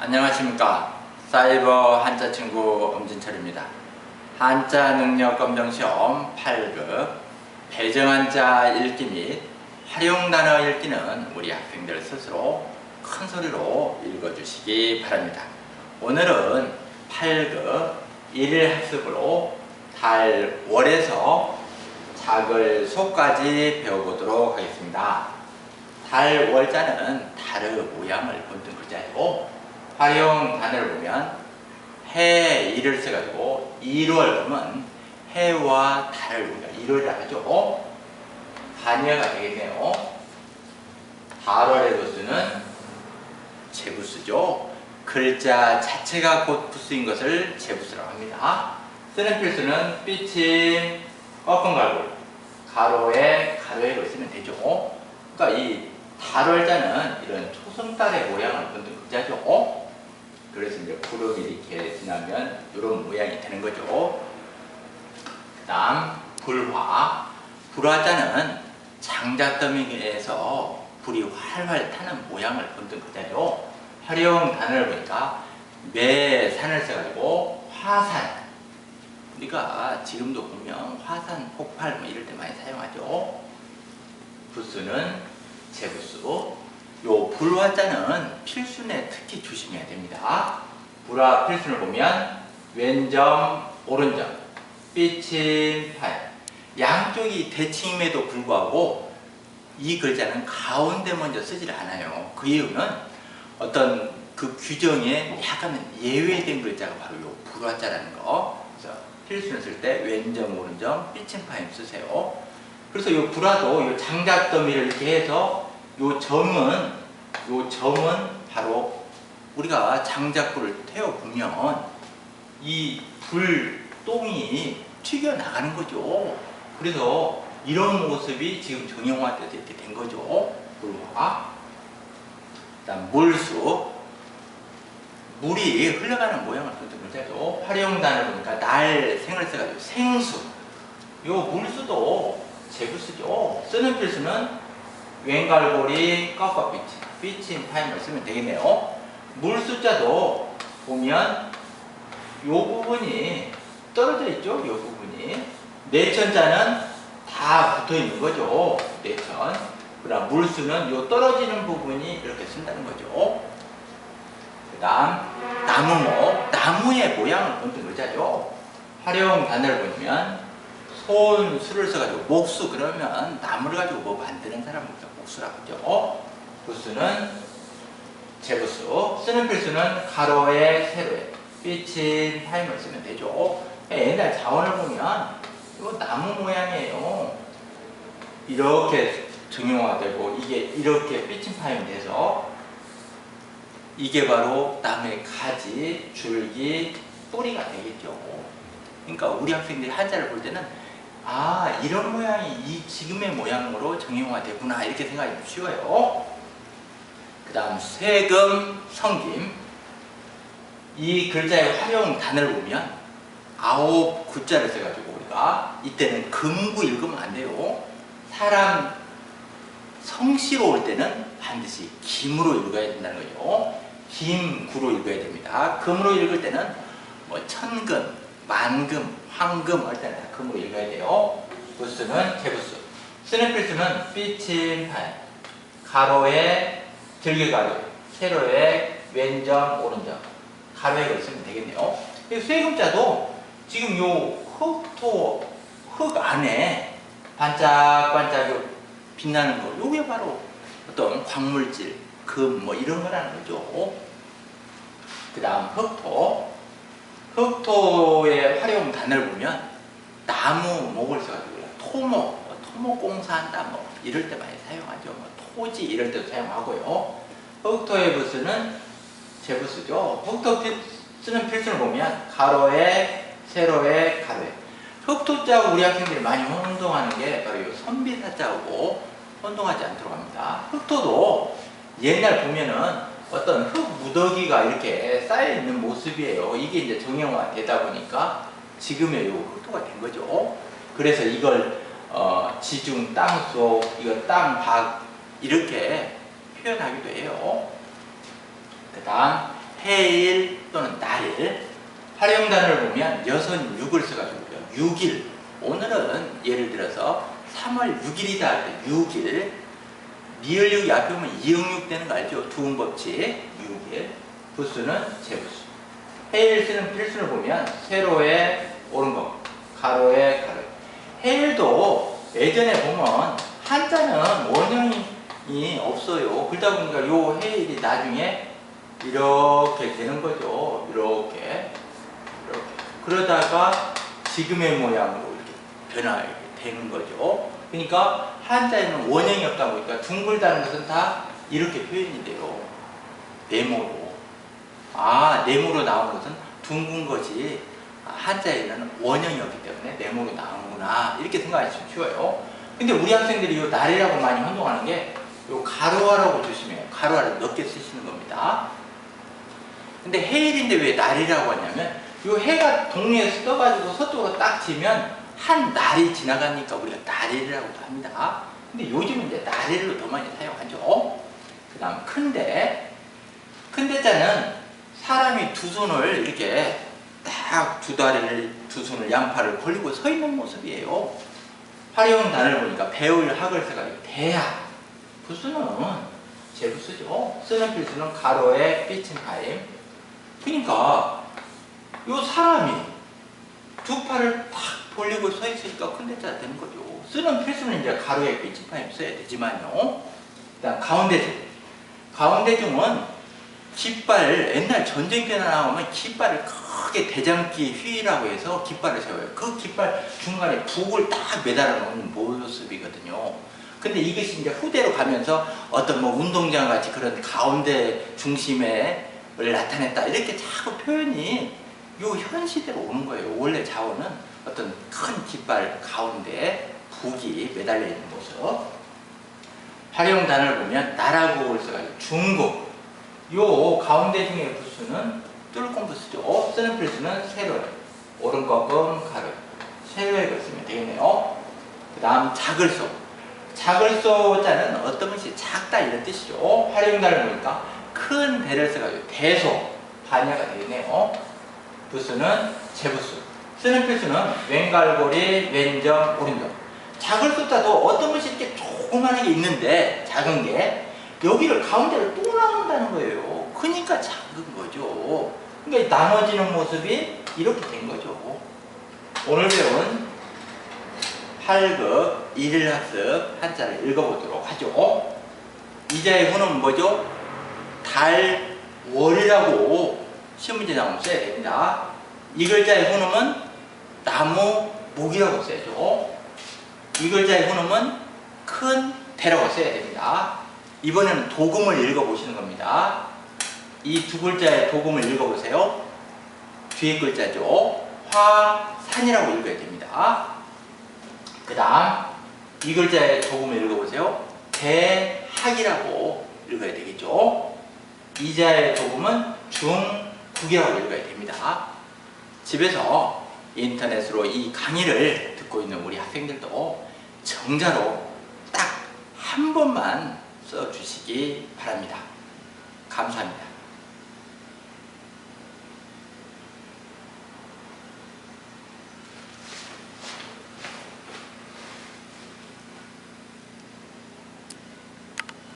안녕하십니까. 사이버 한자 친구 엄진철입니다. 한자 능력 검정 시험 8급 배정한자 읽기 및 활용단어 읽기는 우리 학생들 스스로 큰 소리로 읽어주시기 바랍니다. 오늘은 8급 1일 학습으로 달, 월에서 작을, 소까지 배워보도록 하겠습니다. 달, 월자는 달의 모양을 본뜬 글자이고 활용 단어를 보면 해, 일을 써가지고 1월 그러면 해와 달을 우리가 1월이라고 하죠. 반여가 되겠네요. 8월의 부수는 제부수죠. 글자 자체가 곧 부수인 것을 제부수라고 합니다. 쓰는 필수는 삐침, 꺾은 갈고리, 가로에 가로액을 쓰면 되죠. 그러니까 이 달월자는 이런 초승달의 모양을 본뜬 글자죠. 그래서 이제 구름이 이렇게 지나면 이런 모양이 되는 거죠. 그 다음 불화. 불화자는 장작더미에서 불이 활활 타는 모양을 본뜬 글자죠. 활용 단어를 보니까 매산을 써가지고 화산. 우리가 지금도 보면 화산 폭발 뭐 이럴 때 많이 사용하죠. 부수는 제부수. 요 불화자는 필순에 특히 조심해야 됩니다. 불화 필순을 보면 왼점, 오른점, 삐침, 팔. 양쪽이 대칭임에도 불구하고 이 글자는 가운데 먼저 쓰질 않아요. 그 이유는 어떤 그 규정에 약간 예외된 글자가 바로 요 불화자라는 거. 그래서 필순을 쓸 때 왼점, 오른점, 삐침, 파임 쓰세요. 그래서 요 불화도 요 장작더미를 이렇게 해서 요 점은 바로 우리가 장작불을 태워보면 이 불똥이 튀겨나가는 거죠. 그래서 이런 모습이 지금 정형화돼서 이렇게 된 거죠. 불화. 그다음 물수. 물이 흘러가는 모양을 본뜬 글자죠. 활용단을 보니까 날, 생을 써가지고 생수. 요 물수도 제부수죠. 쓰는 필수는 왼갈고리, 꺾어 삐침, 파임을 쓰면 되겠네요. 물수자도 보면 요 부분이 떨어져 있죠. 요 부분이. 내천자는 다 붙어 있는 거죠. 내천. 그다음 물수는 요 떨어지는 부분이 이렇게 쓴다는 거죠. 그 다음 나무목. 나무의 모양을 본뜬 글자죠. 활용 단어를 보면 손, 수를 써가지고 목수. 그러면 나무를 가지고 뭐 만드는 사람을 목수라고 하죠. 부수는 제부수. 쓰는 필수는 가로에, 세로에, 삐친, 파임을 쓰면 되죠. 옛날 자원을 보면 이거 나무 모양이에요. 이렇게 정형화되고 이게 이렇게 삐친 파임이 돼서 이게 바로 나무의 가지, 줄기, 뿌리가 되겠죠. 그러니까 우리 학생들이 한자를 볼 때는 아, 이런 모양이 이 지금의 모양으로 정형화되구나 이렇게 생각이 쉬워요. 그 다음 세금, 성김. 이 글자의 활용 단어를 보면 9구자를 써가지고 우리가 이때는 금구 읽으면 안 돼요. 사람 성씨로 올 때는 반드시 김으로 읽어야 된다는 거죠. 김구로 읽어야 됩니다. 금으로 읽을 때는 뭐 천금, 만금, 황금 할 때는 금으로 읽어야 돼요. 부수는 제부수. 쓰는 필수는 삐침, 팔. 가로에 들개가로, 세로에 왼점, 오른점. 가로액을 쓰면 되겠네요. 쇠금자도 지금 요 흙토, 흙 안에 반짝반짝 빛나는 거, 요게 바로 어떤 광물질, 금 뭐 이런 거라는 거죠. 그 다음 흙토. 흙토의 활용 단어를 보면 나무, 목을 써가지고 토목, 토목공사한다 뭐 이럴 때 많이 사용하죠. 뭐 토지 이럴 때도 사용하고요. 흙토의 부수는 제부수죠. 흙토 쓰는 필수를 보면 가로에, 세로에, 가로에. 흙토자하고 우리 학생들이 많이 혼동하는 게 바로 이 선비사자하고 혼동하지 않도록 합니다. 흙토도 옛날 보면은 어떤 흙 무더기가 이렇게 쌓여있는 모습이에요. 이게 이제 정형화 되다 보니까 지금의 요 흙토가 된 거죠. 그래서 이걸 지중, 땅속, 이거 땅박 이렇게 표현하기도 해요. 그 다음 해일 또는 날일. 활용단어를 보면 여선 6을 써가지고요. 6일. 오늘은 예를 들어서 3월 6일이다 할 때 6일. 리을 6이 앞에 오면 이응육 되는 거 알죠? 두음 법칙 6일. 부수는 재부수. 해일 쓰는 필수를 보면 세로에 오른 거, 가로에 가로. 해일도 예전에 보면 한자는 원형이 없어요. 그러다 보니까 요 해일이 나중에 이렇게 되는 거죠. 이렇게. 그러다가 지금의 모양으로 이렇게 변화가 되는 거죠. 그러니까 한자에는 원형이 없다 보니까 둥글다는 것은 다 이렇게 표현이 돼요. 네모로. 아, 네모로 나온 것은 둥근 것이 한자에는 원형이 없기 때문에 네모로 나오는구나. 이렇게 생각하시면 쉬워요. 근데 우리 학생들이 이 날이라고 많이 혼동하는 게 이 가로하라고 조심해요. 가로하를 넓게 쓰시는 겁니다. 근데 해일인데 왜 날이라고 하냐면 이 해가 동해에서 떠가지고 서쪽으로 딱 지면 한 날이 지나가니까 우리가 날일이라고도 합니다. 근데 요즘은 이제 날일로 더 많이 사용하죠. 그 다음 큰데. 큰데자는 사람이 두 손을 이렇게 딱 두 다리를, 두 손을 양팔을 벌리고 서 있는 모습이에요. 활용 단어를 보니까 배울 학을 써가지고 대학. 부수는 재부수죠. 쓰는 필수는 가로에 삐친 파임. 그러니까 요 사람이 두 팔을 딱 벌리고 서 있으니까 큰데자 되는 거죠. 쓰는 필수는 이제 가로에 삐친 파임 써야 되지만요. 그다음 가운데중. 가운데중은 깃발, 옛날 전쟁 때나 나오면 깃발을 크게 대장기 휘라고 해서 깃발을 세워요. 그 깃발 중간에 북을 딱 매달아 놓은 모습이거든요. 근데 이것이 이제 후대로 가면서 어떤 뭐 운동장 같이 그런 가운데 중심에 나타냈다. 이렇게 자꾸 표현이 요 현 시대로 오는 거예요. 원래 자원은 어떤 큰 깃발 가운데 북이 매달려 있는 모습. 활용 단어를 보면 나라국을 써가지고 중국. 요 가운데 중에 부수는 뚫고 부수죠. 쓰는 필수는 세로에 오른 거금 가로 세로에 쓰면 되겠네요. 그 다음 작을소. 작을소 자는 어떤 것이 작다 이런 뜻이죠. 활용 단어를 보니까 큰 대를 써가지고 대소 반야가 되겠네요. 부수는 재부수. 쓰는 필수는 왼갈고리 왼정 오른정. 작을소 자도 어떤 것이 이렇게 조그마한 게 있는데 작은 게 여기를 가운데를 또 나온다는 거예요. 그러니까 작은 거죠. 그러니까 나눠지는 모습이 이렇게 된 거죠. 오늘 배운 8급 1일 학습 한자를 읽어보도록 하죠. 이자의 후는 뭐죠? 달, 월이라고 시험문제 나오면 써야 됩니다. 이 글자의 후음은 나무, 목이라고 써야죠. 이 글자의 후음은 큰 대라고 써야 됩니다. 이번에는 도금을 읽어보시는 겁니다. 이 두 글자의 도금을 읽어보세요. 뒤에 글자죠. 화산이라고 읽어야 됩니다. 그 다음 이 글자의 도금을 읽어보세요. 대학이라고 읽어야 되겠죠. 이자의 도금은 중국이라고 읽어야 됩니다. 집에서 인터넷으로 이 강의를 듣고 있는 우리 학생들도 정자로 딱 한 번만 써주시기 바랍니다. 감사합니다.